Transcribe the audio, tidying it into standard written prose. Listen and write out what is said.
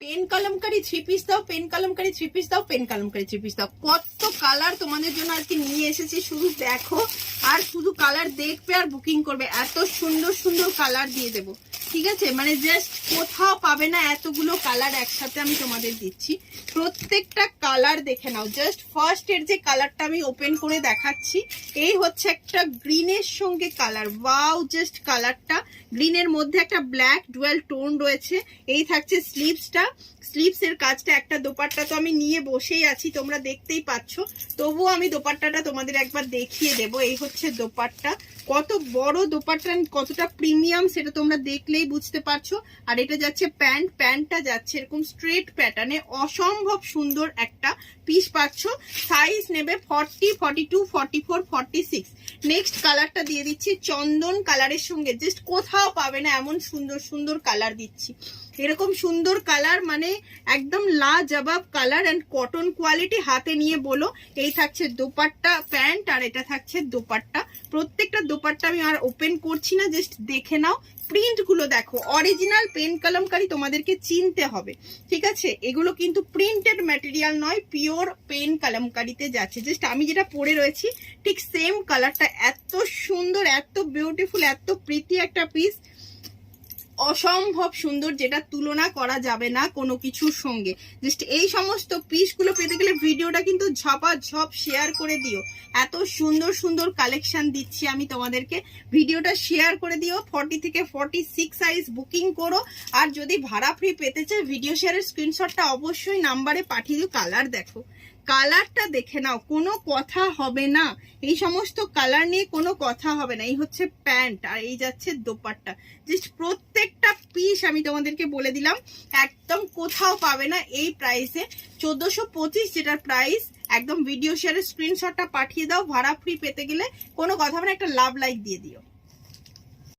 Pen kalamkari 3 piece দাও, pen kalamkari 3 piece দাও, pen kalamkari 3 piece দাও। কত কালার তোমাদের জন্য আর কি নিয়ে এসেছি, শুধু দেখো আর শুধু কালার দেখবে আর বুকিং করবে। এত সুন্দর সুন্দর কালার দিয়ে দেবো, ঠিক আছে? মানে জাস্ট কোথাও পাবে না এতগুলো কালার একসাথে আমি তোমাদের দিচ্ছি। প্রত্যেকটা কালার দেখে নাও। জাস্ট ফার্স্ট এর যে কালারটা আমি ওপেন করে দেখাচ্ছি, এই হচ্ছে একটা গ্রিনের সঙ্গে কালার। ওয়াও, জাস্ট কালারটা গ্রিনের মধ্যে একটা ব্ল্যাক ডুয়াল টোন রয়েছে। এই থাকছে স্লিভসটা, স্লিভস এর কাজটা। একটা দোপাট্টা তো আমি নিয়ে বসেই আছি, তোমরা দেখতেই পাচ্ছ, তবুও আমি দোপাট্টাটা তোমাদের একবার দেখিয়ে দেব। এই হচ্ছে দোপাট্টা, কত বড় দোপাট্টা, কতটা প্রিমিয়াম সেটা তোমরা দেখলেই বুঝতে পারছো। আর এটা যাচ্ছে প্যান্ট, প্যান্টটা যাচ্ছে এরকম স্ট্রেট প্যাটার্নে, অসম্ভব সুন্দর একটা পিস পাচ্ছ। সাইজ নেবে 40, 42, 44, 46। নেক্সট কালারটা দিয়ে দিচ্ছি চন্দন কালারের সঙ্গে, জাস্ট কোথাও পাবে না এমন সুন্দর সুন্দর কালার দিচ্ছি। এরকম সুন্দর কালার মানে একদম লাজবাব কালার অ্যান্ড কটন কোয়ালিটি। হাতে নিয়ে বলো। এই থাকছে দোপাট্টা, প্যান্ট, আর এটা থাকছে দোপাট্টা। প্রত্যেকটা দোপাট্টা আমি আর ওপেন করছি না, জাস্ট দেখে নাও। প্রিন্ট গুলো দেখো, অরিজিনাল পেন কলমকারি তোমাদেরকে চিনতে হবে, ঠিক আছে? এগুলো কিন্তু প্রিন্টেড ম্যাটেরিয়াল নয়, পিওর পেন কলমকারিতে যাচ্ছে। জাস্ট আমি যেটা পরে রয়েছি ঠিক সেম কালারটা। এত সুন্দর, এত বিউটিফুল, এত প্রীতি একটা পিস, অসম্ভব সুন্দর, যেটা তুলনা করা যাবে না কোনো কিছুর সঙ্গে। জাস্ট এই সমস্ত পিসগুলো পেতে গেলে ভিডিওটা কিন্তু ঝপাঝপ শেয়ার করে দিও। এত সুন্দর সুন্দর কালেকশন দিচ্ছি আমি তোমাদেরকে, ভিডিওটা শেয়ার করে দিও। 40 থেকে 46 সাইজ বুকিং করো। আর যদি ভাড়া ফ্রি পেতে চাই, ভিডিও শেয়ারের স্ক্রিনশটটা অবশ্যই নাম্বারে পাঠিয়ে দিও। কালার দেখো, কালারটা দেখে নাও, কোনো কথা হবে না। এই সমস্ত কালার নিয়ে কোনো কথা হবে না। এই হচ্ছে প্যান্ট আর এই যাচ্ছে দোপাট্টা। জাস্ট প্রত্যেকটা পিস আমি তোমাদেরকে বলে দিলাম, একদম কোথাও পাবে না এই প্রাইসে। 1425 যেটার প্রাইস, একদম ভিডিও শেয়ারের স্ক্রিনশটটা পাঠিয়ে দাও। ভাড়া ফ্রি পেতে গেলে কোনো কথা হবে না, একটা লাভ লাইক দিয়ে দিও।